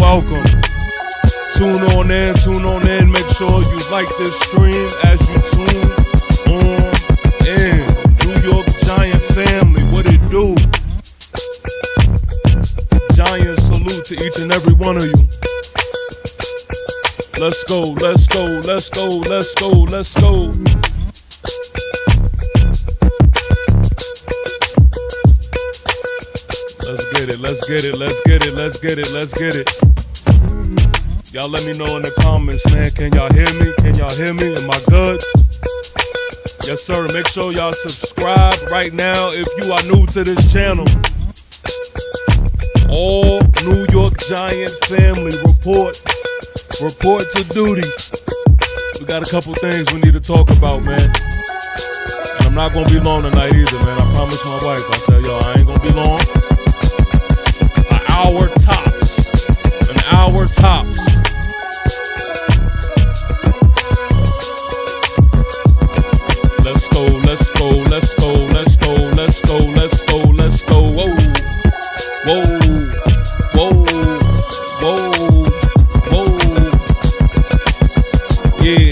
Welcome. Tune on in. Make sure you like this stream as you tune on in. New York Giant family, what it do? Giant salute to each and every one of you. Let's go. Let's get it. Y'all let me know in the comments, man. Can y'all hear me? Am I good? Yes, sir. Make sure y'all subscribe right now if you are new to this channel. All New York Giant family, report to duty. We got a couple things we need to talk about, man. And I'm not gonna be long tonight either, man. I promised my wife. I said, yo, I ain't gonna be long. An hour tops. Let's go. Whoa. Yeah.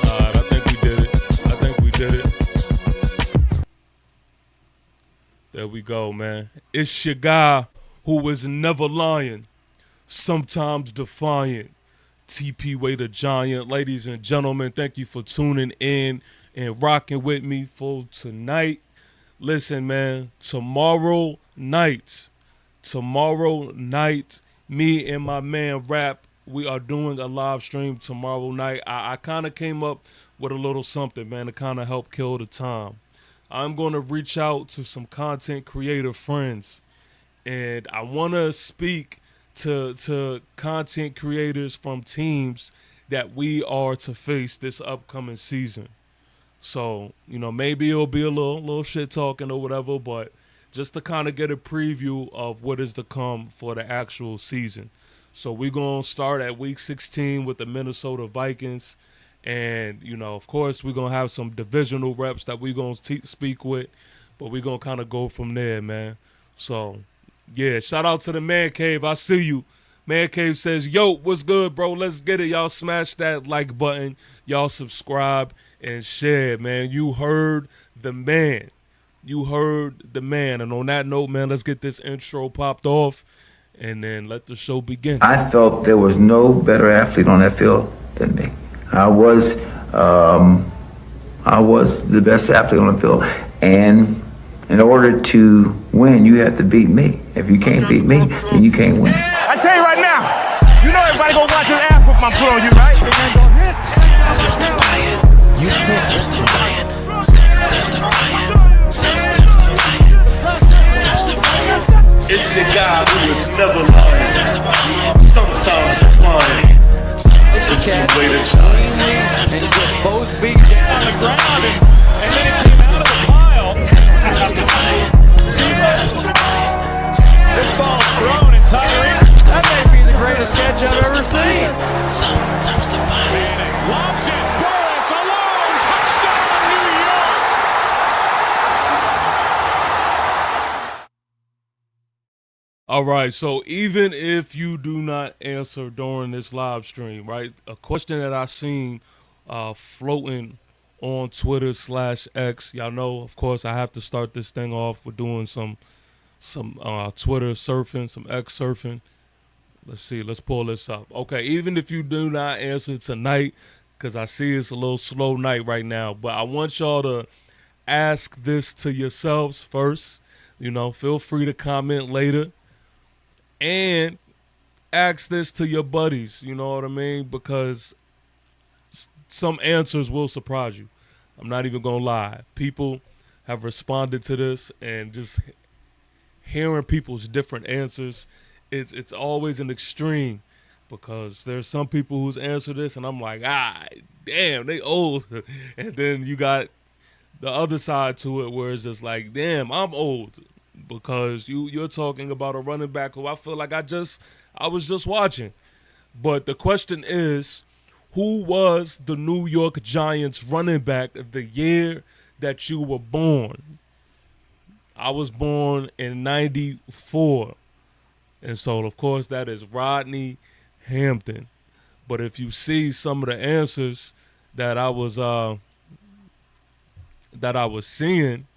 Alright, I think we did it. There we go, man. It's your guy who was never lying, sometimes defiant. TP Way the Giant. Ladies and gentlemen, thank you for tuning in and rocking with me for tonight. Listen, man, tomorrow night, me and my man Rap, we are doing a live stream tomorrow night. I kind of came up with a little something, man, to kind of help kill the time. I'm going to reach out to some content creator friends, and I want to speak to content creators from teams that we are to face this upcoming season. So, maybe it'll be a little shit talking or whatever, but just to kind of get a preview of what is to come for the actual season. So we're going to start at week 16 with the Minnesota Vikings. And, of course, we're going to have some divisional reps that we're going to speak with, but we're going to kind of go from there, man. So, yeah, shout out to the Man Cave. I see you. Man Cave says, yo, what's good, bro? Let's get it. Y'all smash that like button. Y'all subscribe and share, man. You heard the man. And on that note, man, let's get this intro popped off and then let the show begin. I felt there was no better athlete on that field than me. I was the best athlete on the field. And in order to win, you have to beat me. If you can't beat me, then you can't win. I tell you right now, you know everybody gonna watch this ass whoop my put on you, right? It's your guy who is never lying, sometimes defiant. It's a Way the Giant. Both feet down on the ground, and then it came out of the pile. This ball's thrown entirely. That may be the greatest catch I've ever seen. Sometimes defiant. And it lobs it. Burris alone. Touchdown, New York. All right, so even if you do not answer during this live stream, right? A question that I seen floating on Twitter/X. Y'all know, of course, I have to start this thing off with doing some Twitter surfing, some X surfing. Let's see. Let's pull this up. Okay, even if you do not answer tonight, because I see it's a little slow night right now, but I want y'all to ask this to yourselves first. You know, feel free to comment later. And ask this to your buddies, you know what I mean? Because some answers will surprise you. I'm not even going to lie. People have responded to this, and just hearing people's different answers, it's always an extreme, because there's some people who's answered this and I'm like, damn, they old. And then you got the other side to it where it's just like, damn, I'm old, because you're talking about a running back who I feel like I was just watching. But the question is, who was the New York Giants running back the year that you were born? I was born in 94. And so, of course, that is Rodney Hampton. But if you see some of the answers that I was seeing,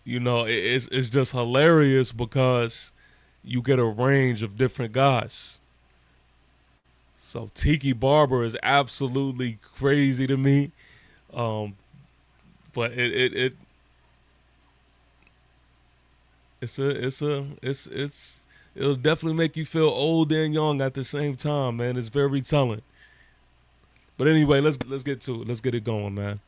you know, it's just hilarious, because you get a range of different guys. So Tiki Barber is absolutely crazy to me, but it'll definitely make you feel old and young at the same time, man. It's very telling. But anyway, let's get to it. Let's get it going, man.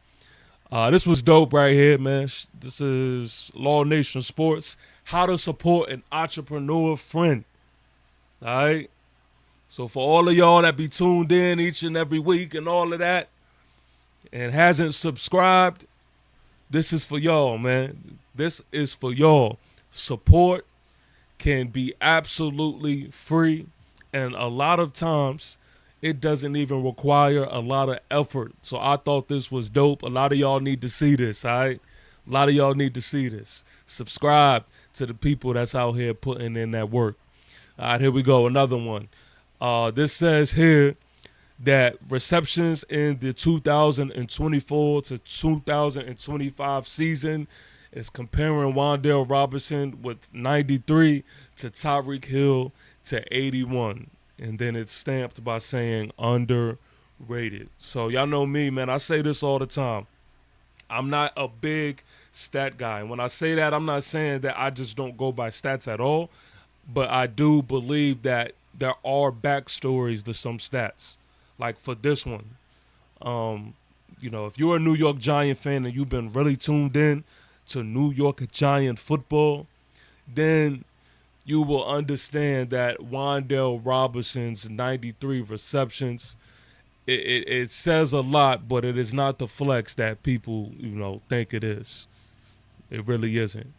This was dope right here, man. This is Law Nation Sports. How to support an entrepreneur friend. All right? So for all of y'all that be tuned in each and every week and all of that and hasn't subscribed, this is for y'all, man. This is for y'all. Support can be absolutely free, and a lot of times it doesn't even require a lot of effort. So I thought this was dope. A lot of y'all need to see this, all right? A lot of y'all need to see this. Subscribe to the people that's out here putting in that work. All right, here we go. Another one. This says here that receptions in the 2024 to 2025 season is comparing Wan'Dale Robinson with 93 to Tyreek Hill to 81. And then it's stamped by saying underrated. So y'all know me, man. I say this all the time. I'm not a big stat guy. And when I say that, I'm not saying that I just don't go by stats at all. But I do believe that there are backstories to some stats. Like for this one, you know, if you're a New York Giant fan and you've been really tuned in to New York Giant football, then you will understand that Wan'Dale Robinson's 93 receptions, it says a lot, but it is not the flex that people, you know, think it is. It really isn't.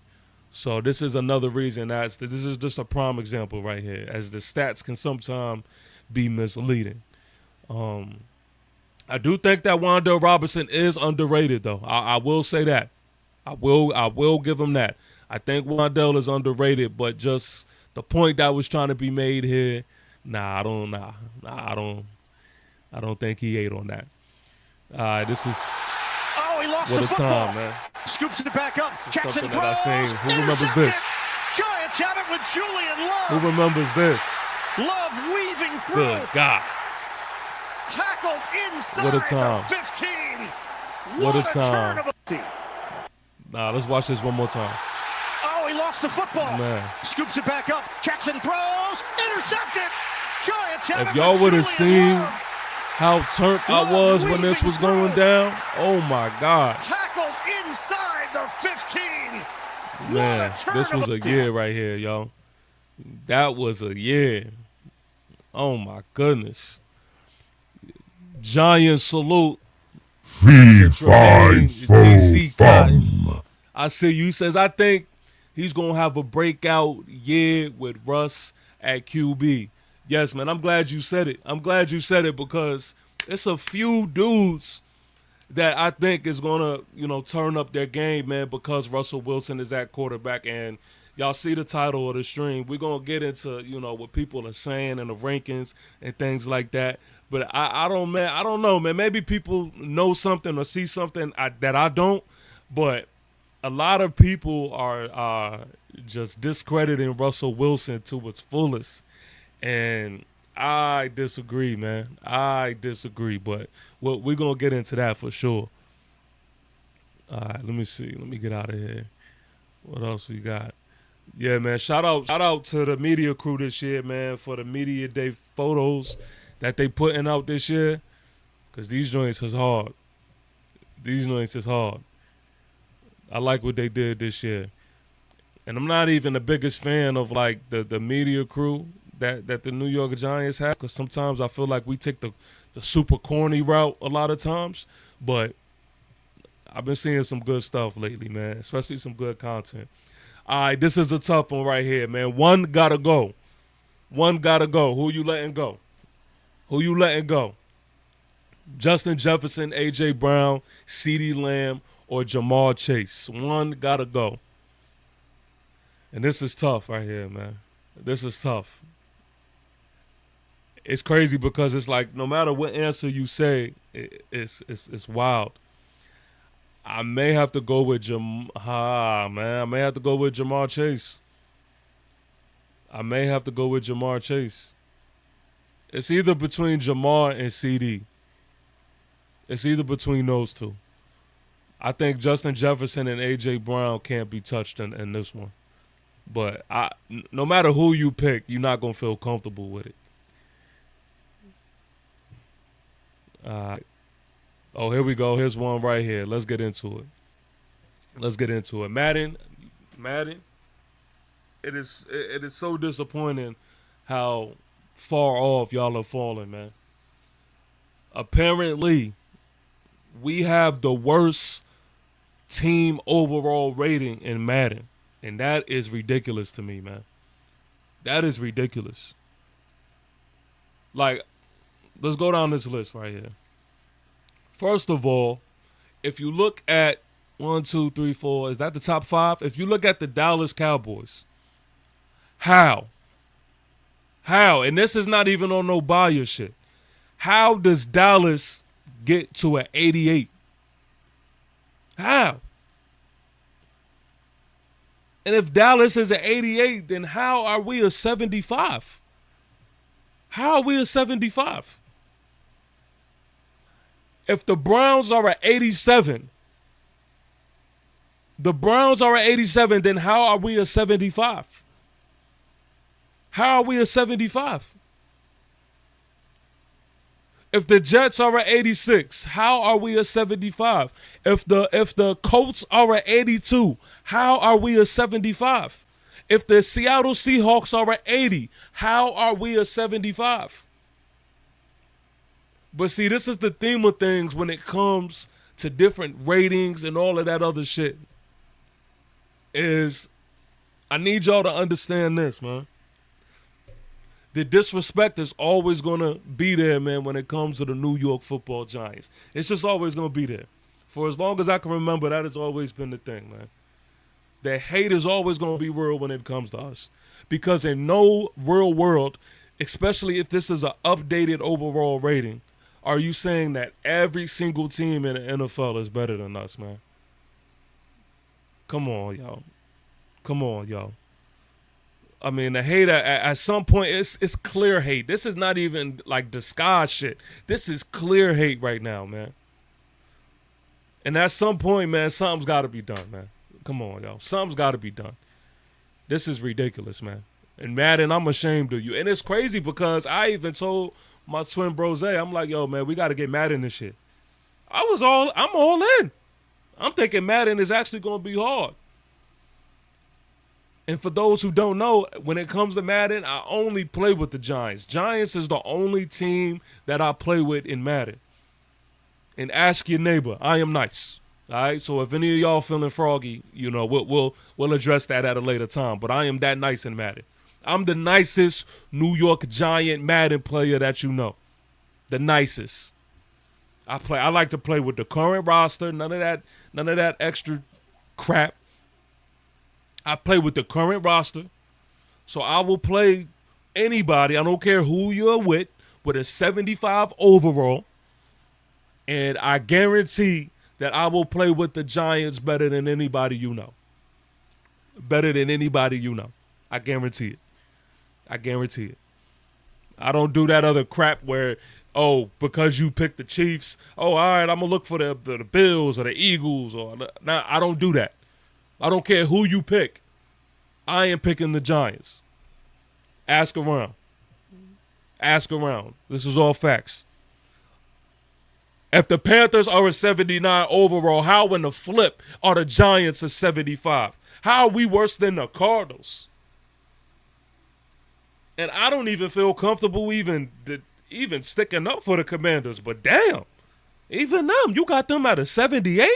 So this is another reason this is just a prime example right here, as the stats can sometimes be misleading. I do think that Wan'Dale Robinson is underrated, though. I will say that. I will give him that. I think Wan'Dale is underrated, but just the point that was trying to be made here, I don't think he ate on that. This is He lost what the a football. time, man. Scoops it back up. Jackson Something that I seen. Who remembers Intercepted. this? Giants have it with Julian Love. Who remembers this? Love weaving through. Good God. Tackled inside What a time. the 15. What a turn time. of a- Let's watch this one more time. He lost the football. Man. Scoops it back up. Jackson throws. Intercepted. Giants have If it y'all with would have Julian seen Love. how turned I was when this was going down, oh my God. Tackled inside the 15. Man, What a turn this was of a year right here, y'all. That was a year. Oh my goodness. Giant salute. to Tremaine, DC Cotton. I see you. Says, I think he's going to have a breakout year with Russ at QB. Yes, man, I'm glad you said it. I'm glad you said it because it's a few dudes that I think is going to, turn up their game, man, because Russell Wilson is at quarterback and, y'all see the title of the stream. We're gonna get into, what people are saying and the rankings and things like that. But I don't know, man. Maybe people know something or see something that I don't. But a lot of people are just discrediting Russell Wilson to its fullest, and I disagree, man. I disagree, but we're gonna get into that for sure. All right, let me see. Let me get out of here. What else we got? Yeah, man. Shout out to the media crew this year, man, for the media day photos that they putting out this year. Cause these joints is hard. These joints is hard. I like what they did this year. And I'm not even the biggest fan of like the media crew that the New York Giants have, because sometimes I feel like we take the super corny route a lot of times. But I've been seeing some good stuff lately, man, especially some good content. All right, this is a tough one right here, man. One gotta go. One gotta go. Who you letting go? Who you letting go? Justin Jefferson, A.J. Brown, CeeDee Lamb, or Jamar Chase. One gotta go. And this is tough right here, man. This is tough. It's crazy because it's like no matter what answer you say, it's wild. I may have to go with I may have to go with Jamar Chase. I may have to go with Jamar Chase. It's either between Jamar and CeeDee. It's either between those two. I think Justin Jefferson and A.J. Brown can't be touched in this one. But no matter who you pick, you're not going to feel comfortable with it. Oh, here we go. Here's one right here. Let's get into it. Madden, it is so disappointing how far off y'all are falling, man. Apparently, we have the worst team overall rating in Madden. And that is ridiculous to me, man. That is ridiculous. Like, let's go down this list right here. First of all, if you look at 1, 2, 3, 4, is that the top 5? If you look at the Dallas Cowboys, how? And this is not even on no bias shit. How does Dallas get to an 88? How? And if Dallas is an 88, then how are we a 75? How are we a 75? If the Browns are at 87, then how are we a 75? How are we a 75? If the Jets are at 86, how are we a 75? If the Colts are at 82, how are we a 75? If the Seattle Seahawks are at 80, how are we a 75? But see, this is the theme of things when it comes to different ratings and all of that other shit. Is I need y'all to understand this, man. The disrespect is always going to be there, man, when it comes to the New York Football Giants. It's just always going to be there. For as long as I can remember, that has always been the thing, man. The hate is always going to be real when it comes to us. Because in no real world, especially if this is an updated overall rating, are you saying that every single team in the NFL is better than us, man? Come on, y'all. I mean, the hate at some point, it's clear hate. This is not even like disguised shit. This is clear hate right now, man. And at some point, man, something's got to be done, man. Come on, y'all. Something's got to be done. This is ridiculous, man. And Madden, I'm ashamed of you. And it's crazy because I even told my twin bros, I'm like, yo, man, we got to get Madden this shit. I'm all in. I'm thinking Madden is actually going to be hard. And for those who don't know, when it comes to Madden, I only play with the Giants. Giants is the only team that I play with in Madden. And ask your neighbor, I am nice. All right, so if any of y'all feeling froggy, we'll address that at a later time. But I am that nice in Madden. I'm the nicest New York Giant Madden player that you know. The nicest. I like to play with the current roster. None of that extra crap. I play with the current roster, so I will play anybody. I don't care who you're with a 75 overall, and I guarantee that I will play with the Giants better than anybody you know. Better than anybody you know. I guarantee it. I guarantee it. I don't do that other crap where, because you picked the Chiefs, all right, I'm going to look for the Bills or the Eagles. Nah, I don't do that. I don't care who you pick. I am picking the Giants. Ask around. Ask around. This is all facts. If the Panthers are a 79 overall, how in the flip are the Giants a 75? How are we worse than the Cardinals? And I don't even feel comfortable even sticking up for the Commanders. But damn, even them, you got them at a 78?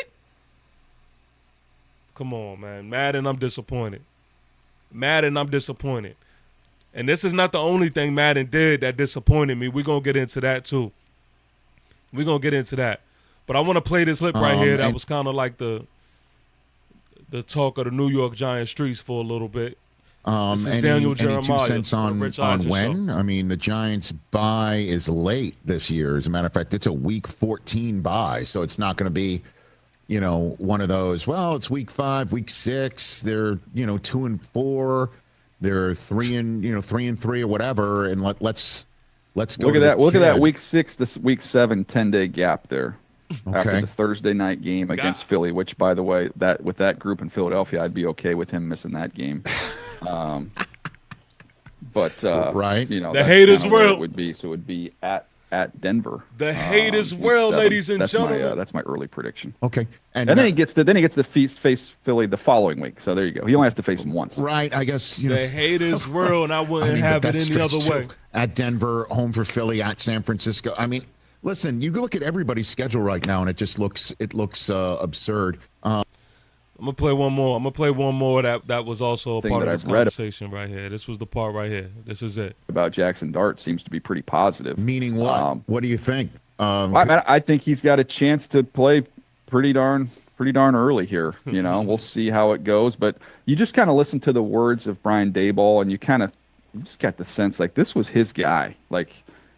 Come on, man. Madden, I'm disappointed. And this is not the only thing Madden did that disappointed me. We're going to get into that too. But I want to play this clip right here that was kind of like the talk of the New York Giants streets for a little bit. This is Daniel Jeremiah. 2 cents on when? Show. I mean, the Giants' bye is late this year. As a matter of fact, it's a Week 14 bye, so it's not going to be, one of those. Well, it's Week 5, Week 6. They're 2-4. They're 3-3 or whatever. And let's go. Look at that. Look at that Week 6 this Week 7 10-day gap there. Okay. After the Thursday night game against Philly, which, by the way, that with that group in Philadelphia, I'd be okay with him missing that game. But right, the hate is real. It would be so. It would be at Denver. The hate is real, ladies and gentlemen. That's my early prediction. Okay, and then he gets to face Philly the following week. So there you go. He only has to face him once. Right. I guess the hate is real, and I wouldn't have it any other way. At Denver, home for Philly, at San Francisco. I mean, listen, you look at everybody's schedule right now, and it just looks absurd. I'm gonna play one more. That was also a part of this conversation right here. This was the part right here. This is it. About Jackson Dart seems to be pretty positive. Meaning what? What do you think? I think he's got a chance to play pretty darn early here. We'll see how it goes. But you just kind of listen to the words of Brian Daboll, and you just got the sense like this was his guy. Like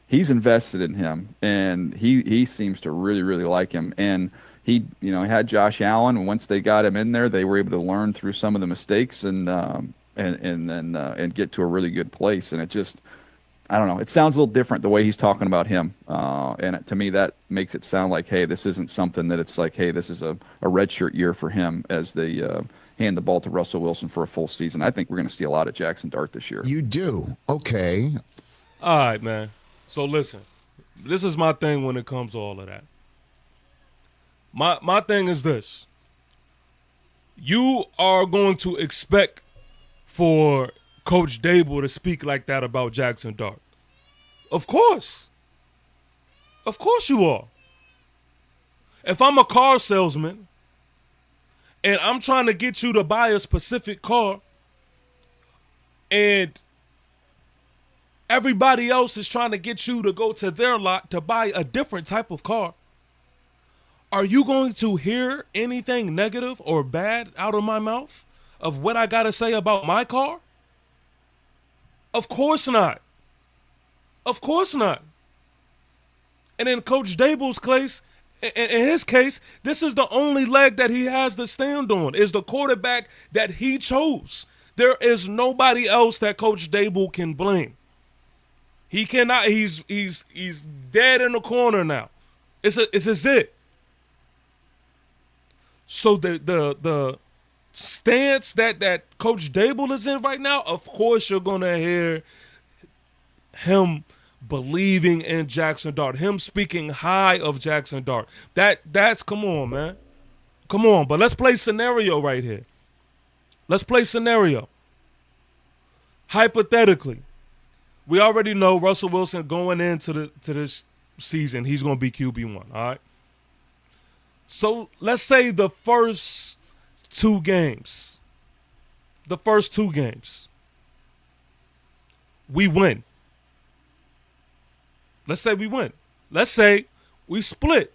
he's invested in him, and he seems to really, really like him. And he had Josh Allen, and once they got him in there, they were able to learn through some of the mistakes and get to a really good place. And it just, I don't know, it sounds a little different the way he's talking about him. And to me, that makes it sound like, hey, this isn't something that it's like, hey, this is a redshirt year for him as they hand the ball to Russell Wilson for a full season. I think we're going to see a lot of Jackson Dart this year. You do? Okay. All right, man. So listen, this is my thing when it comes to all of that. My thing is this. You are going to expect for Coach Daboll to speak like that about Jackson Dart. Of course. Of course you are. If I'm a car salesman and I'm trying to get you to buy a specific car and everybody else is trying to get you to go to their lot to buy a different type of car, are you going to hear anything negative or bad out of my mouth of what I got to say about my car? Of course not. Of course not. And in Coach Daboll's case, in his case, this is the only leg that he has to stand on, is the quarterback that he chose. There is nobody else that Coach Daboll can blame. He cannot. He's dead in the corner now. It's it. So the stance that Coach Daboll is in right now, of course you're going to hear him believing in Jackson Dart, him speaking high of Jackson Dart. That's come on, man. Come on, but let's play scenario right here. Let's play scenario. Hypothetically, we already know Russell Wilson going into this season, he's going to be QB1, all right? So let's say the first two games, we win. Let's say we win. Let's say we split.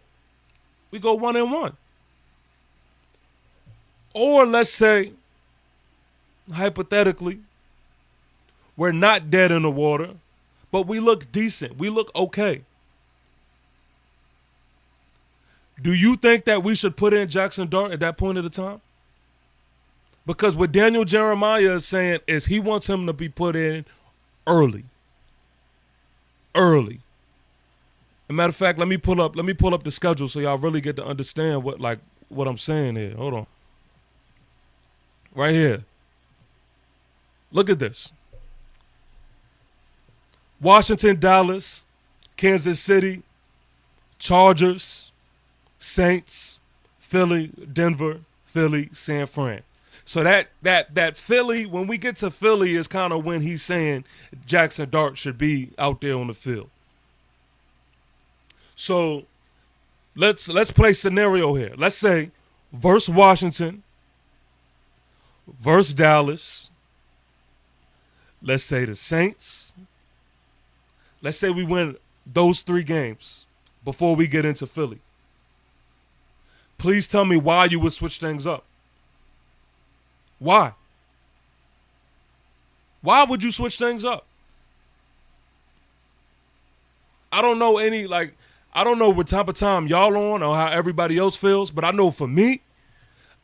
We go 1-1. Or let's say hypothetically, we're not dead in the water, but we look decent. We look okay. Do you think that we should put in Jackson Dart at that point of the time? Because what Daniel Jeremiah is saying is he wants him to be put in early. Early. As a matter of fact, let me pull up the schedule so y'all really get to understand what I'm saying here. Hold on. Right here. Look at this. Washington, Dallas, Kansas City, Chargers, Saints, Philly, Denver, Philly, San Fran. So that Philly, when we get to Philly, is kind of when he's saying Jackson Dart should be out there on the field. So let's play scenario here. Let's say versus Washington, versus Dallas. Let's say the Saints. Let's say we win those 3 games before we get into Philly. Please tell me why you would switch things up. Why? Why would you switch things up? I don't know I don't know what type of time y'all on or how everybody else feels, but I know for me,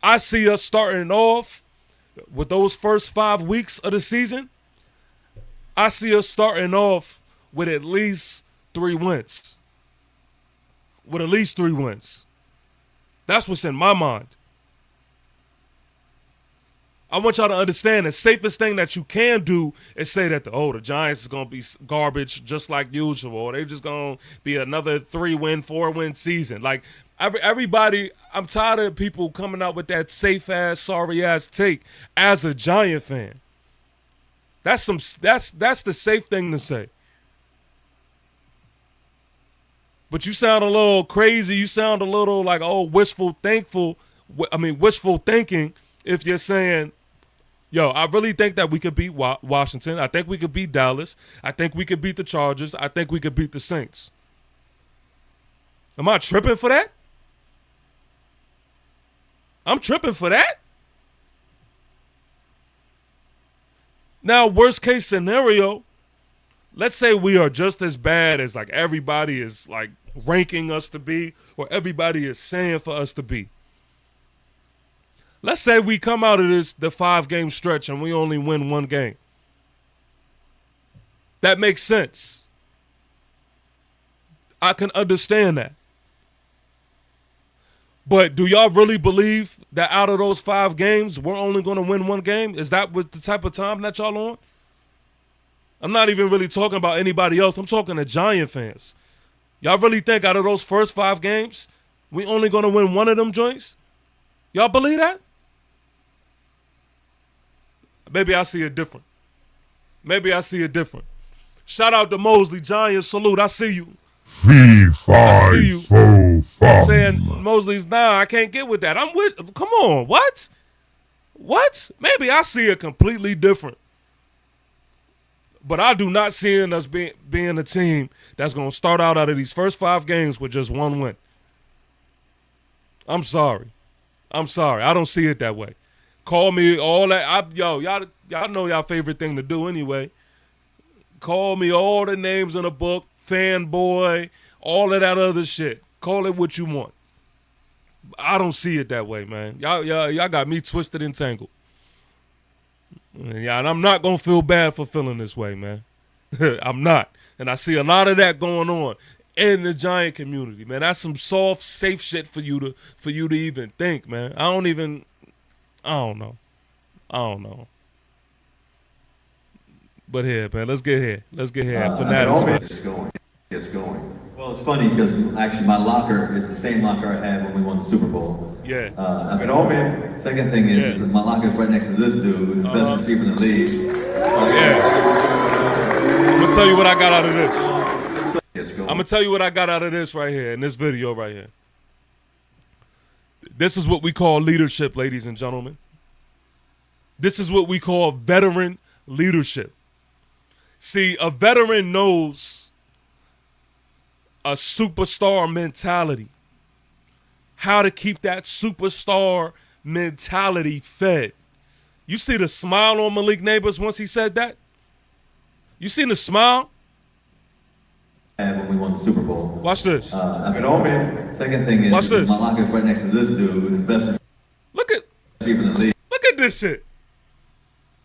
I see us starting off with those first 5 weeks of the season. I see us starting off with at least 3 wins. With at least 3 wins. That's what's in my mind. I want y'all to understand the safest thing that you can do is say that the Giants is going to be garbage just like usual. Or they're just going to be another 3-win, 4-win season. Like everybody, I'm tired of people coming out with that safe-ass, sorry-ass take as a Giant fan. That's the safe thing to say. But you sound a little crazy. You sound a little like, wishful thinking if you're saying, yo, I really think that we could beat Washington. I think we could beat Dallas. I think we could beat the Chargers. I think we could beat the Saints. Am I tripping for that? I'm tripping for that? Now, worst case scenario, let's say we are just as bad as like everybody is like ranking us to be or everybody is saying for us to be. Let's say we come out of the 5-game stretch and we only win 1 game. That makes sense. I can understand that. But do y'all really believe that out of those 5 games, we're only going to win 1 game? Is that what the type of time that y'all on? I'm not even really talking about anybody else. I'm talking to Giant fans. Y'all really think out of those first 5 games, we only going to win 1 of them joints? Y'all believe that? Maybe I see it different. Shout out to Mosley. Giant salute. I see you. I see you. Saying Mosley's, I can't get with that. I'm with, come on, what? Maybe I see it completely different. But I do not see us being a team that's going to start out of these first 5 games with just 1 win. I'm sorry. I don't see it that way. Call me all that. Y'all know y'all favorite thing to do anyway. Call me all the names in the book, fanboy, all of that other shit. Call it what you want. I don't see it that way, man. Y'all got me twisted and tangled. Yeah, and I'm not going to feel bad for feeling this way, man. I'm not. And I see a lot of that going on in the Giant community, man. That's some soft, safe shit for you to even think, man. I don't know. But here, man, let's get here. Fanatics first. It's going. Well, it's funny because actually my locker is the same locker I had when we won the Super Bowl. Yeah. That's an man. Second thing is that my locker is right next to this dude who's the best receiver in the league. Yeah. I'm going to tell you what I got out of this. I'm going to tell you what I got out of this right here, in this video right here. This is what we call leadership, ladies and gentlemen. This is what we call veteran leadership. See, a veteran knows a superstar mentality. How to keep that superstar mentality fed. You see the smile on Malik Neighbors once he said that? You seen the smile? When we won the Super Bowl. Watch this. Second thing is, Watch this. my locker's right next to this dude who's the best Look at receiver in the league. look at this shit.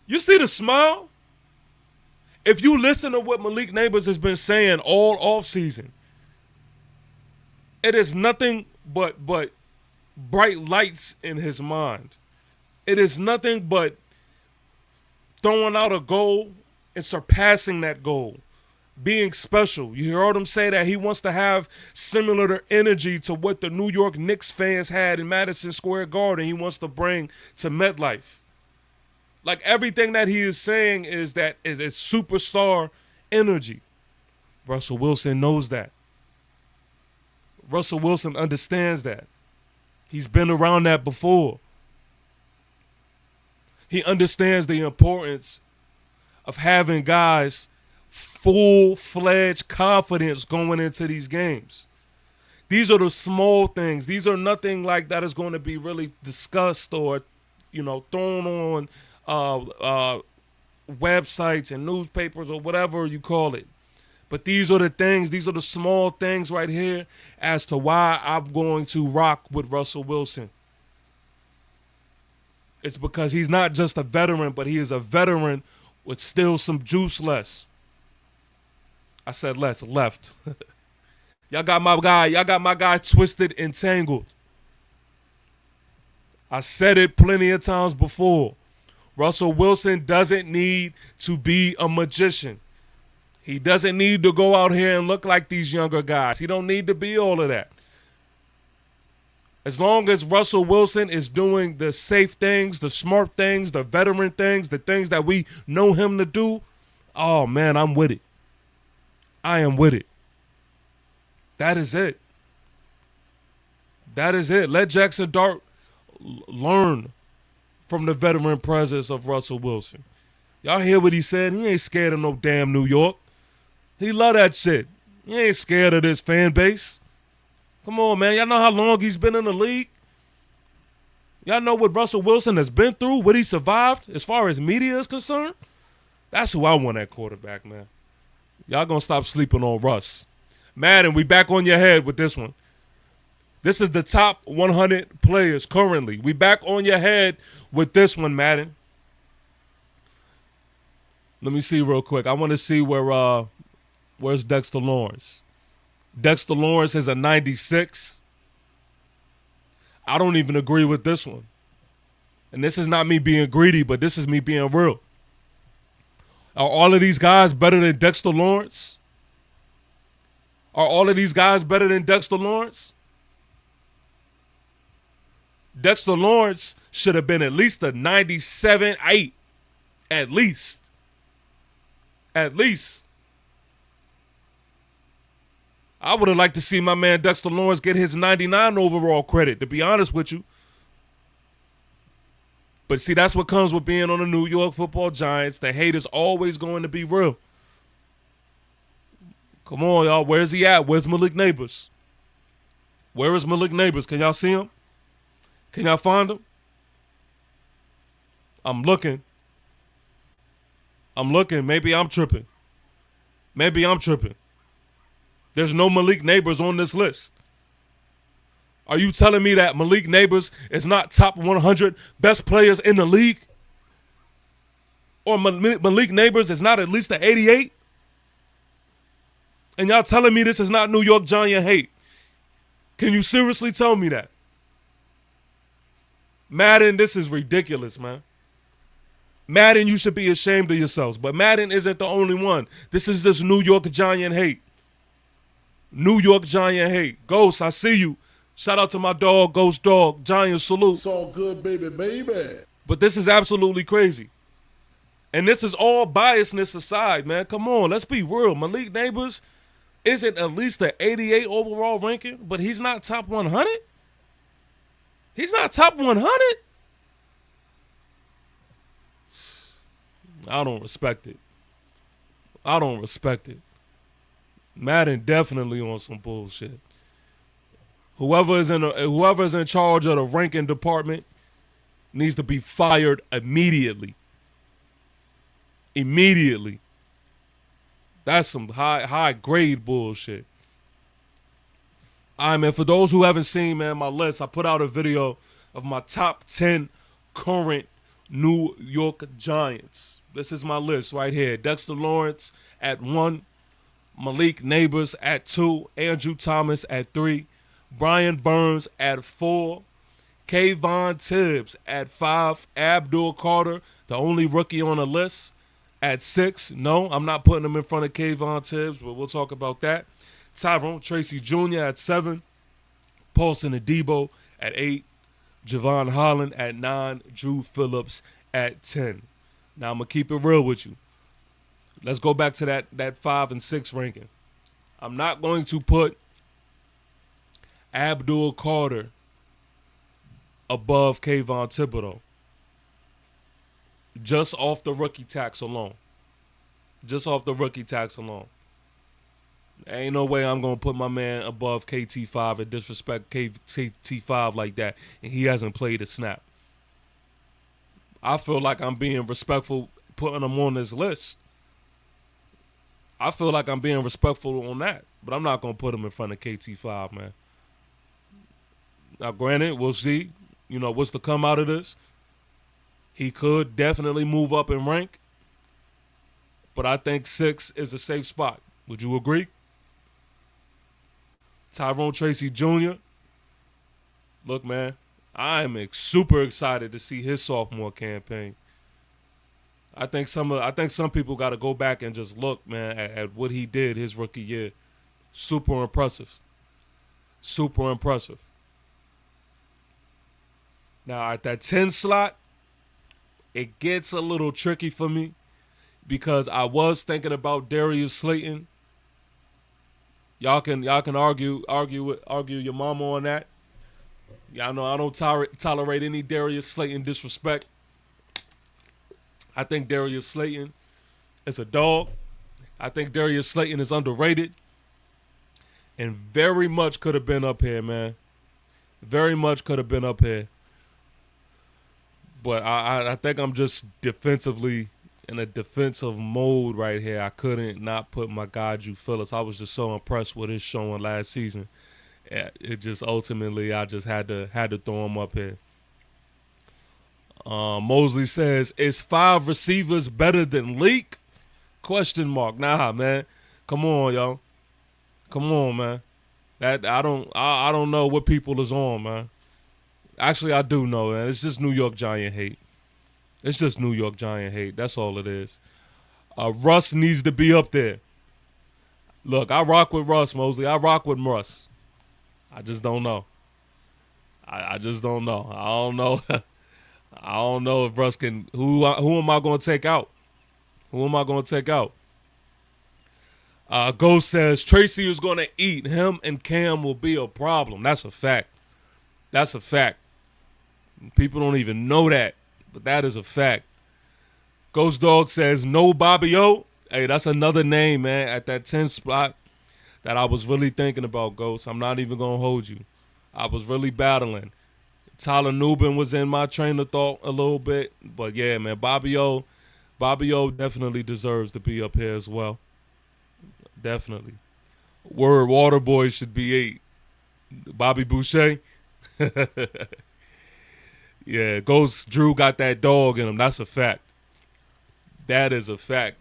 You see the smile? If you listen to what Malik Neighbors has been saying all offseason, it is nothing but bright lights in his mind. It is nothing but throwing out a goal and surpassing that goal, being special. You heard him say that he wants to have similar energy to what the New York Knicks fans had in Madison Square Garden. He wants to bring to MetLife. Like, everything that he is saying is that is superstar energy. Russell Wilson knows that. Russell Wilson understands that. He's been around that before. He understands the importance of having guys full-fledged confidence going into these games. These are the small things. These are nothing like that is going to be really discussed or, thrown on websites and newspapers or whatever you call it. But these are the things, these are the small things right here as to why I'm going to rock with Russell Wilson. It's because he's not just a veteran, but he is a veteran with still some juice left. I said left. Y'all got my guy twisted and tangled. I said it plenty of times before. Russell Wilson doesn't need to be a magician. He doesn't need to go out here and look like these younger guys. He don't need to be all of that. As long as Russell Wilson is doing the safe things, the smart things, the veteran things, the things that we know him to do, oh, man, I'm with it. I am with it. That is it. That is it. Let Jackson Dart learn from the veteran presence of Russell Wilson. Y'all hear what he said? He ain't scared of no damn New York. He love that shit. He ain't scared of this fan base. Come on, man. Y'all know how long he's been in the league? Y'all know what Russell Wilson has been through, what he survived as far as media is concerned? That's who I want at quarterback, man. Y'all gonna stop sleeping on Russ. Madden, we back on your head with this one. This is the top 100 players currently. We back on your head with this one, Madden. Let me see real quick. I want to see where's Dexter Lawrence. Dexter Lawrence is a 96. I don't even agree with this one. And this is not me being greedy, but this is me being real. Are all of these guys better than Dexter Lawrence? Are all of these guys better than Dexter Lawrence? Dexter Lawrence should have been at least a 97-8. At least. At least. I would have liked to see my man Dexter Lawrence get his 99 overall credit, to be honest with you. But see, that's what comes with being on the New York Football Giants. The hate is always going to be real. Come on, y'all. Where's he at? Where's Malik Neighbors? Where is Malik Neighbors? Can y'all see him? Can y'all find him? I'm looking. Maybe I'm tripping. There's no Malik Neighbors on this list. Are you telling me that Malik Neighbors is not top 100 best players in the league? Or Malik Neighbors is not at least an 88? And y'all telling me this is not New York Giant hate? Can you seriously tell me that? Madden, this is ridiculous, man. Madden, you should be ashamed of yourselves. But Madden isn't the only one. This is just New York Giant hate. New York Giant hate. Ghost, I see you. Shout out to my dog, Ghost Dog. Giant salute. It's all good, baby. But this is absolutely crazy. And this is all biasness aside, man. Come on, let's be real. Malik Neighbors isn't at least an 88 overall ranking, but he's not top 100? He's not top 100? I don't respect it. Madden definitely on some bullshit. Whoever is in charge of the ranking department needs to be fired immediately. Immediately. That's some high grade bullshit. All right, man, for those who haven't seen, man, my list, I put out a video of my top 10 current New York Giants. This is my list right here. Dexter Lawrence at 1, Malik Neighbors at 2, Andrew Thomas at 3, Brian Burns at 4, Kayvon Tibbs at 5, Abdul Carter, the only rookie on the list, at 6. No, I'm not putting him in front of Kayvon Tibbs, but we'll talk about that. Tyrone Tracy Jr. at 7, Paulson Adebo at 8, Javon Holland at 9, Drew Phillips at 10. Now, I'm going to keep it real with you. Let's go back to that 5 and 6 ranking. I'm not going to put Abdul Carter above Kayvon Thibodeau. Just off the rookie tax alone. Just off the rookie tax alone. Ain't no way I'm going to put my man above KT5 and disrespect KT5 like that, and he hasn't played a snap. I feel like I'm being respectful putting him on this list. I feel like I'm being respectful on that, but I'm not going to put him in front of KT5, man. Now, granted, we'll see, what's to come out of this. He could definitely move up in rank, but I think 6 is a safe spot. Would you agree? Tyrone Tracy Jr. Look, man, I am super excited to see his sophomore campaign. I think some people got to go back and just look, man, at what he did his rookie year. Super impressive. Super impressive. Now, at that 10 slot, it gets a little tricky for me because I was thinking about Darius Slayton. Y'all can argue your mama on that. Y'all know I don't tolerate any Darius Slayton disrespect. I think Darius Slayton is a dog. I think Darius Slayton is underrated. And very much could have been up here, man. Very much could have been up here. But I think I'm just defensively in a defensive mode right here. I couldn't not put my guy Drew Phillips. I was just so impressed with his showing last season. It just ultimately I just had to throw him up here. Mosley says, "Is 5 receivers better than Leak?" ? Nah, man. Come on, yo. Come on, man. That I don't know what people is on, man. Actually, I do know, man. It's just New York Giant hate. It's just New York Giant hate. That's all it is. Russ needs to be up there. Look, I rock with Russ, Mosley. I rock with Russ. I just don't know. I just don't know. I don't know. I don't know if Russ can. Who am I going to take out? Who am I going to take out? Ghost says Tracy is going to eat. Him and Cam will be a problem. That's a fact. That's a fact. People don't even know that, but that is a fact. Ghost Dog says no Bobby O. Hey, that's another name, man, at that 10 spot that I was really thinking about, Ghost. I'm not even going to hold you. I was really battling. Tyler Nubin was in my train of thought a little bit, but yeah, man, Bobby O definitely deserves to be up here as well. Definitely. Word Waterboy should be 8. Bobby Boucher. Yeah, Ghost Drew got that dog in him. That's a fact. That is a fact.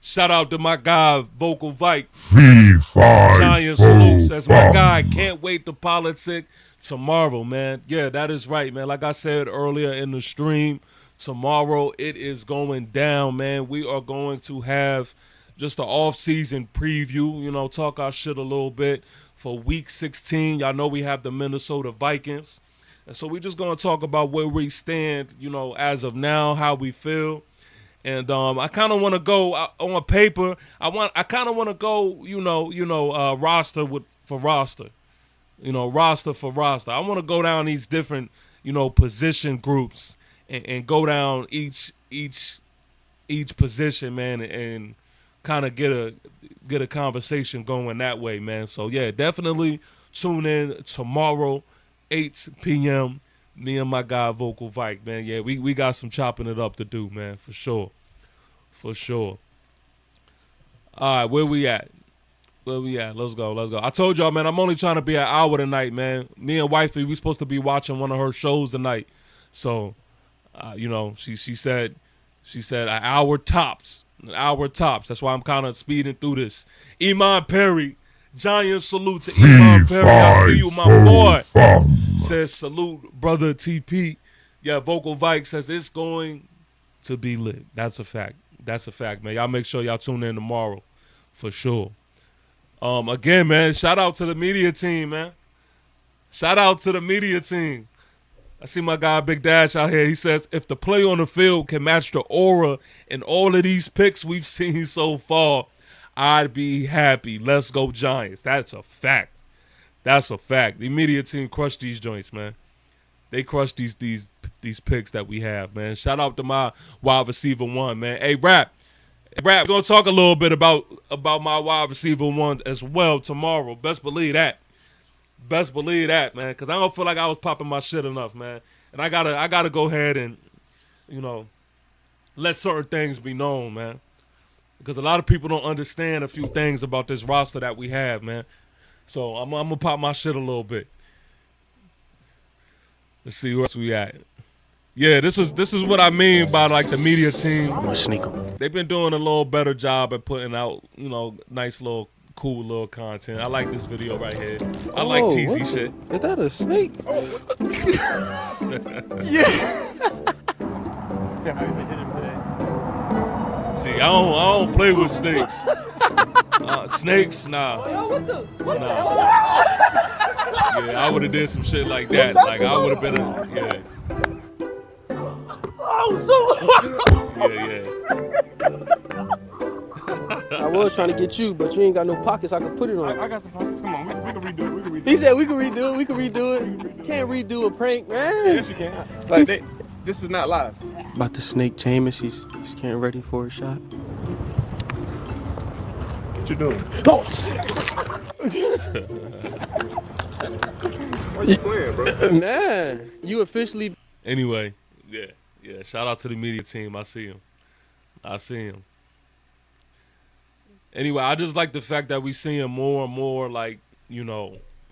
Shout out to my guy, Vocal Vike. Giant Salute says, my guy, can't wait to politic tomorrow, man. Yeah, that is right, man. Like I said earlier in the stream, tomorrow it is going down, man. We are going to have just an off-season preview, talk our shit a little bit for Week 16. Y'all know we have the Minnesota Vikings. And so we're just going to talk about where we stand, as of now, how we feel. And I kind of want to go on paper. I kind of want to go, roster for roster. Roster for roster. I want to go down these different, position groups and go down each position, man, and kind of get a conversation going that way, man. So yeah, definitely tune in tomorrow, 8 p.m. Me and my guy Vocal Vike, man. Yeah, we got some chopping it up to do, man, for sure. For sure. All right, where we at? Where we at? Let's go. I told y'all, man, I'm only trying to be an hour tonight, man. Me and wifey, we supposed to be watching one of her shows tonight. So, she said an hour tops. An hour tops. That's why I'm kind of speeding through this. Iman Perry, giant salute to Iman Perry. I see you, my boy. Says salute, brother TP. Yeah, Vocal Vike says it's going to be lit. That's a fact. That's a fact, man. Y'all make sure y'all tune in tomorrow, for sure. Again, man, shout out to the media team, man. Shout out to the media team. I see my guy Big Dash out here. He says, if the play on the field can match the aura in all of these picks we've seen so far, I'd be happy. Let's go Giants. That's a fact. That's a fact. The media team crushed these joints, man. They crushed these picks that we have, man. Shout out to my wide receiver one, man. Hey, Rap, we're going to talk a little bit about my wide receiver one as well tomorrow. Best believe that. Best believe that, man, because I don't feel like I was popping my shit enough, man. And I gotta go ahead and, let certain things be known, man. Because a lot of people don't understand a few things about this roster that we have, man. So I'm going to pop my shit a little bit. Let's see where else we at. Yeah, this is what I mean by like the media team. I'm gonna sneak them. They've been doing a little better job at putting out, nice little cool little content. I like this video right here. I like cheesy shit. Is that a snake? See, I don't play with snakes. Snakes, nah. Yo, what the hell? Yeah, I would have did some shit like that. Like I would have been yeah. Yeah. I was trying to get you, but you ain't got no pockets I can put it on. I got some pockets. Come on, we can redo it. He said we can redo it. Can't redo a prank, man. Yes, you can. Like this is not live. About to snake Jameis. He's getting ready for a shot. What you doing? Why you playing, bro? Man, you officially. Anyway, yeah. Shout out to the media team. I see him. Anyway, I just like the fact that we seeing more and more like,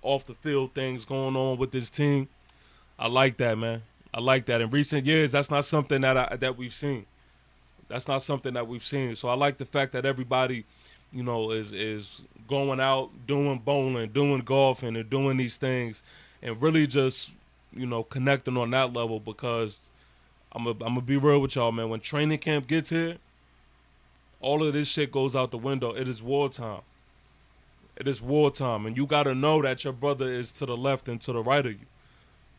off the field things going on with this team. I like that, man. I like that. In recent years, that's not something that we've seen. That's not something that we've seen. So I like the fact that everybody, is going out, doing bowling, doing golfing, and doing these things, and really just, connecting on that level. Because I'm gonna be real with y'all, man. When training camp gets here, all of this shit goes out the window. It is wartime. It is wartime, and you gotta know that your brother is to the left and to the right of you.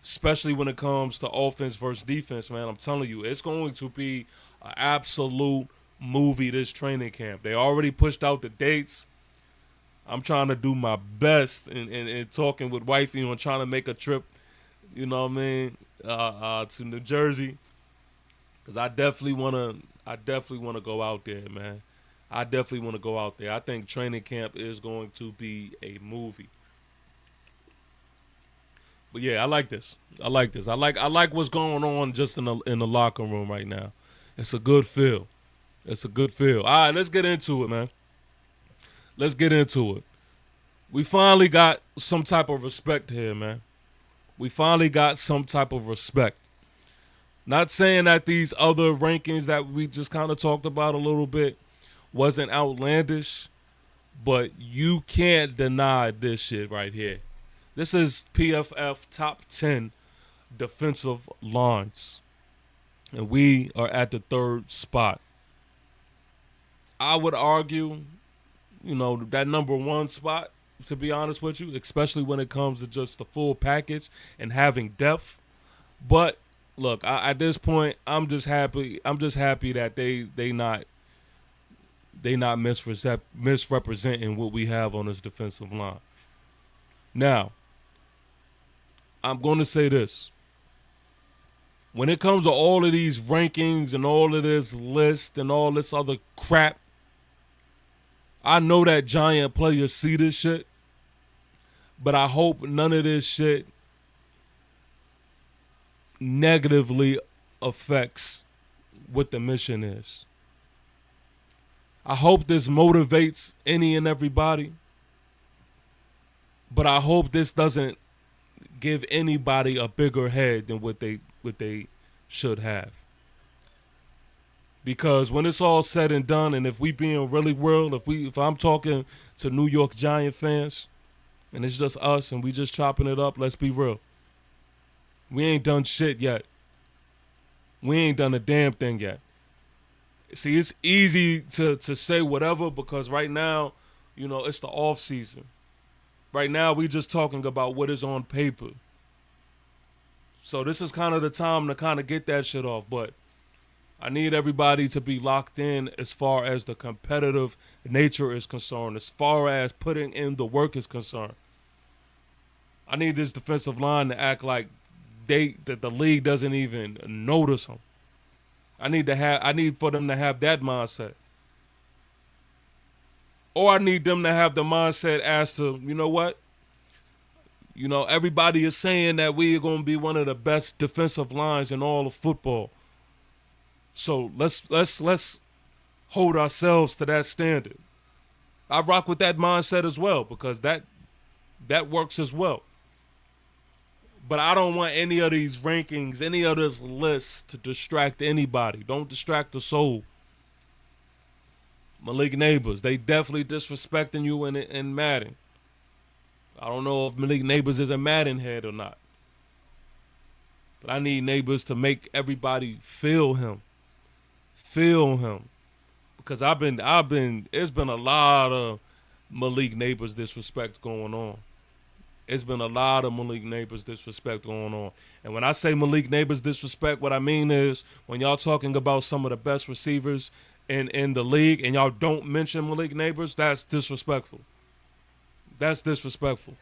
Especially when it comes to offense versus defense, man. I'm telling you, it's going to be an absolute movie this training camp. They already pushed out the dates. I'm trying to do my best in talking with wifey on trying to make a trip, to New Jersey. Because I definitely want to go out there, man. I definitely want to go out there. I think training camp is going to be a movie. But yeah, I like this. I like what's going on just in the locker room right now. It's a good feel. All right, let's get into it, man. Let's get into it. We finally got some type of respect here, man. We finally got some type of respect. Not saying that these other rankings that we just kind of talked about a little bit wasn't outlandish, but you can't deny this shit right here. This is PFF top 10 defensive lines. And we are at the third spot. I would argue, that number one spot, to be honest with you, especially when it comes to just the full package and having depth. But look, at this point, I'm just happy that they not misrepresenting what we have on this defensive line. Now, I'm going to say this. When it comes to all of these rankings and all of this list and all this other crap, I know that Giant players see this shit, but I hope none of this shit negatively affects what the mission is. I hope this motivates any and everybody, but I hope this doesn't give anybody a bigger head than what they should have. Because when it's all said and done, and if we being really real, if I'm talking to New York Giant fans, and it's just us and we just chopping it up, let's be real. We ain't done shit yet. We ain't done a damn thing yet. See, it's easy to say whatever because right now, it's the off season. Right now, we just talking about what is on paper. So this is kind of the time to kind of get that shit off, but I need everybody to be locked in as far as the competitive nature is concerned, as far as putting in the work is concerned. I need this defensive line to act like that the league doesn't even notice them. I need for them to have that mindset. Or I need them to have the mindset as to, you know what? Everybody is saying that we are going to be one of the best defensive lines in all of football. So let's hold ourselves to that standard. I rock with that mindset as well because that works as well. But I don't want any of these rankings, any of this list to distract anybody. Don't distract the soul. Malik Neighbors, they definitely disrespecting you in Madden. I don't know if Malik Neighbors is a Madden head or not. But I need Neighbors to make everybody feel him. Feel him. Because it's been a lot of Malik Neighbors disrespect going on. It's been a lot of Malik Neighbors disrespect going on. And when I say Malik Neighbors disrespect, what I mean is when y'all talking about some of the best receivers in the league and y'all don't mention Malik Neighbors, that's disrespectful. That's disrespectful.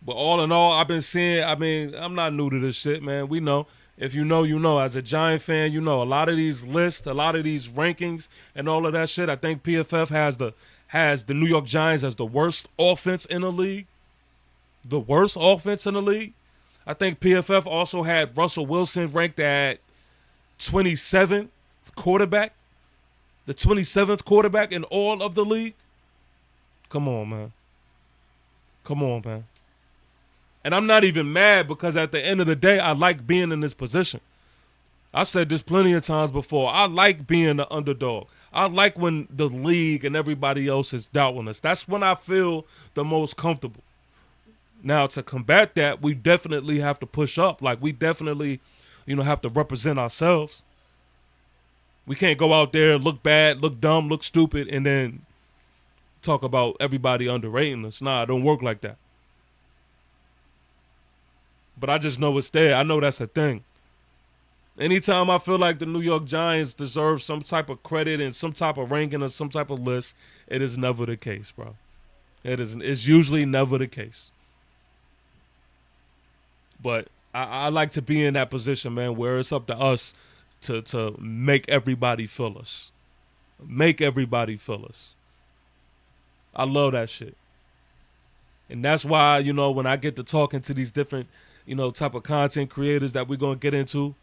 But all in all, I've been seeing, I'm not new to this shit, man. We know. If you know, you know. As a Giant fan, you know. A lot of these lists, a lot of these rankings and all of that shit, I think PFF has the New York Giants as the worst offense in the league. The worst offense in the league. I think PFF also had Russell Wilson ranked at 27th quarterback. The 27th quarterback in all of the league. Come on, man. Come on, man. And I'm not even mad because at the end of the day, I like being in this position. I've said this plenty of times before. I like being the underdog. I like when the league and everybody else is doubting us. That's when I feel the most comfortable. Now, to combat that, we definitely have to push up. Like, we definitely, have to represent ourselves. We can't go out there, look bad, look dumb, look stupid, and then talk about everybody underrating us. Nah, it don't work like that. But I just know it's there. I know that's a thing. Anytime I feel like the New York Giants deserve some type of credit and some type of ranking or some type of list, it is never the case, bro. It's usually never the case. But I like to be in that position, man, where it's up to us to make everybody feel us. Make everybody feel us. I love that shit. And that's why, when I get to talking to these different, type of content creators that we're going to get into,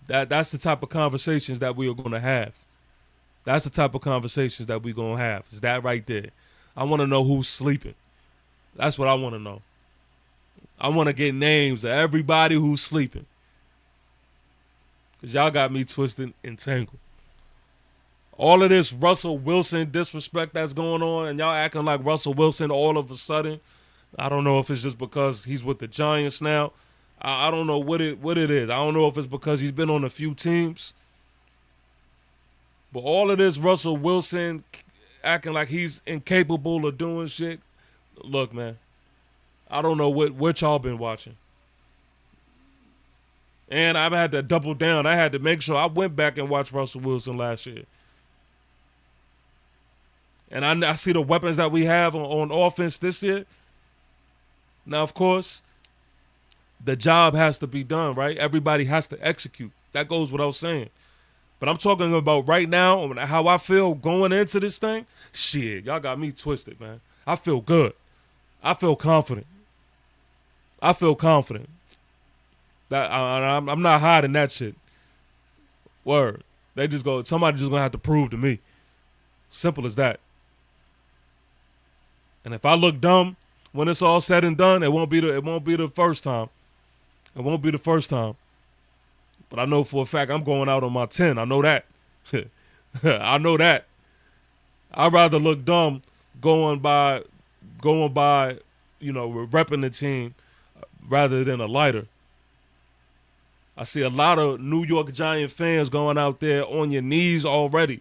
that's the type of conversations that we are going to have. That's the type of conversations that we're going to have. Is that right there? I want to know who's sleeping. That's what I want to know. I want to get names of everybody who's sleeping. Because y'all got me twisted and tangled. All of this Russell Wilson disrespect that's going on, and y'all acting like Russell Wilson all of a sudden. I don't know if it's just because he's with the Giants now. I don't know what it is. I don't know if it's because he's been on a few teams. But all of this Russell Wilson acting like he's incapable of doing shit. Look, man, I don't know what y'all been watching. And I've had to double down. I had to make sure I went back and watched Russell Wilson last year. And I see the weapons that we have on offense this year. Now, of course, the job has to be done, right? Everybody has to execute. That goes without saying. But I'm talking about right now, how I feel going into this thing. Shit, y'all got me twisted, man. I feel good. I feel confident. I'm not hiding that shit. Word. Somebody just gonna have to prove to me. Simple as that. And if I look dumb when it's all said and done, it won't be the first time. It won't be the first time. But I know for a fact I'm going out on my 10. I know that. I know that. I'd rather look dumb going by, repping the team rather than a lighter. I see a lot of New York Giant fans going out there on your knees already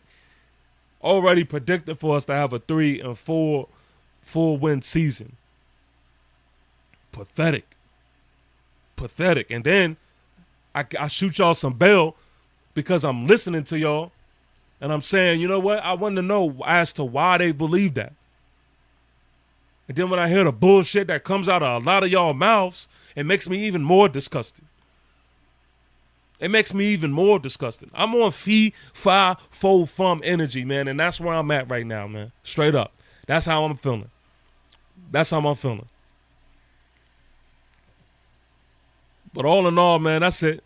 predicting for us to have a 3-4 full-win season. Pathetic. And then I shoot y'all some bail because I'm listening to y'all and I'm saying, you know what? I want to know as to why they believe that. And then when I hear the bullshit that comes out of a lot of y'all mouths, it makes me even more disgusted. I'm on fee, fi, fo, fum energy, man, and that's where I'm at right now, man. Straight up. That's how I'm feeling. But all in all, man, that's it.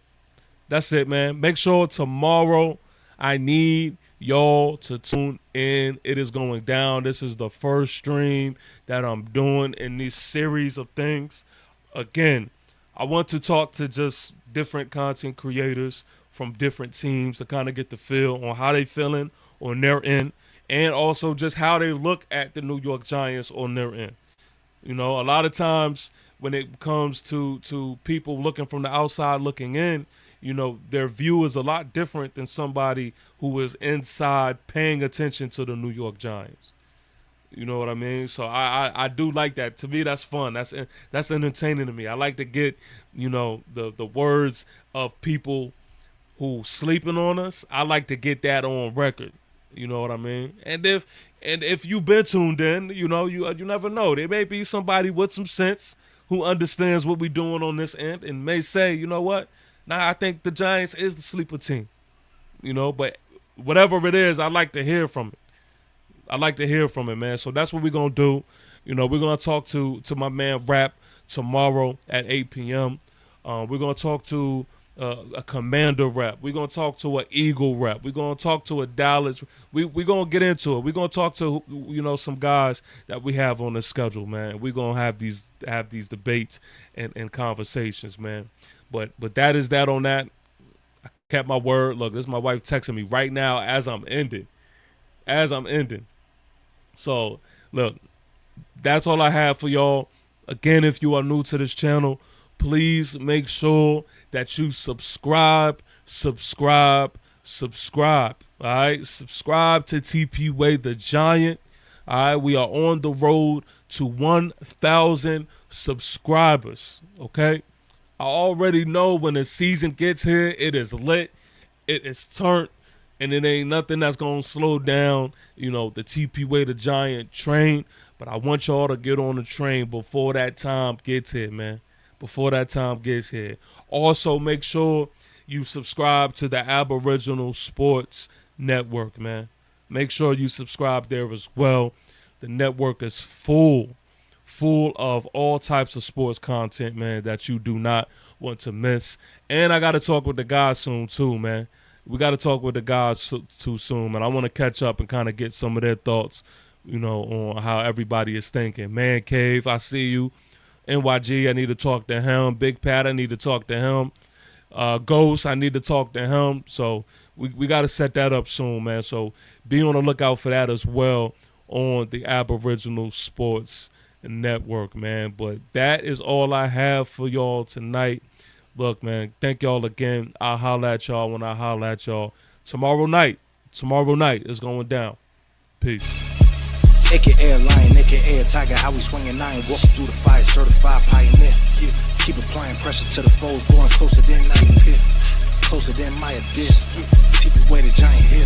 Man. Make sure tomorrow I need y'all to tune in. It is going down. This is the first stream that I'm doing in this series of things. Again, I want to talk to just different content creators from different teams to kind of get the feel on how they feeling on their end and also just how they look at the New York Giants on their end. You know, a lot of times when it comes to people looking from the outside looking in, you know, their view is a lot different than somebody who is inside paying attention to the New York Giants. You know what I mean? So I do like that. To me, that's fun. That's entertaining to me. I like to get, you know, the words of people who sleeping on us. I like to get that on record. You know what I mean? And if you've been tuned in, you know, you never know. There may be somebody with some sense who understands what we're doing on this end and may say, you know what? Nah, I think the Giants is the sleeper team. You know, but whatever it is, I like to hear from it. Man. So that's what we're going to do. You know, we're going to talk to my man Rap tomorrow at 8 p.m. We're going to talk to a Commander Rap. We're going to talk to an Eagle Rap. We're going to talk to a Dallas. We're going to get into it. We're going to talk to, you know, some guys that we have on the schedule, man. We're going to have these debates and conversations, man. But that is that on that. I kept my word. Look, this is my wife texting me right now as I'm ending. So, look, that's all I have for y'all. Again, if you are new to this channel, please make sure that you subscribe. All right? Subscribe to TP Way the Giant. All right? We are on the road to 1,000 subscribers, okay? I already know when the season gets here, it is lit, it is turned, and it ain't nothing that's going to slow down, you know, the TP Way the Giant train. But I want y'all to get on the train before that time gets here, man. Also, make sure you subscribe to the Aboriginal Sports Network, man. Make sure you subscribe there as well. The network is full of all types of sports content, man, that you do not want to miss. And I got to talk with the guys soon, too, man. We got to talk with the guys too soon, man. I want to catch up and kind of get some of their thoughts, you know, on how everybody is thinking. Man Cave, I see you. NYG, I need to talk to him. Big Pat, I need to talk to him. Ghost, I need to talk to him. So we got to set that up soon, man. So be on the lookout for that as well on the Aboriginal Sports Network, man. But that is all I have for y'all tonight. Look, man, thank y'all again. I'll holler at y'all when I holler at y'all. Tomorrow night is going down. Peace. Naked air lion, naked air tiger, how we swinging nine, walking through the fire, certified pioneer. Yeah. Keep applying pressure to the foes, going closer than I appear, closer than my abyss. Keep it where the Giant here.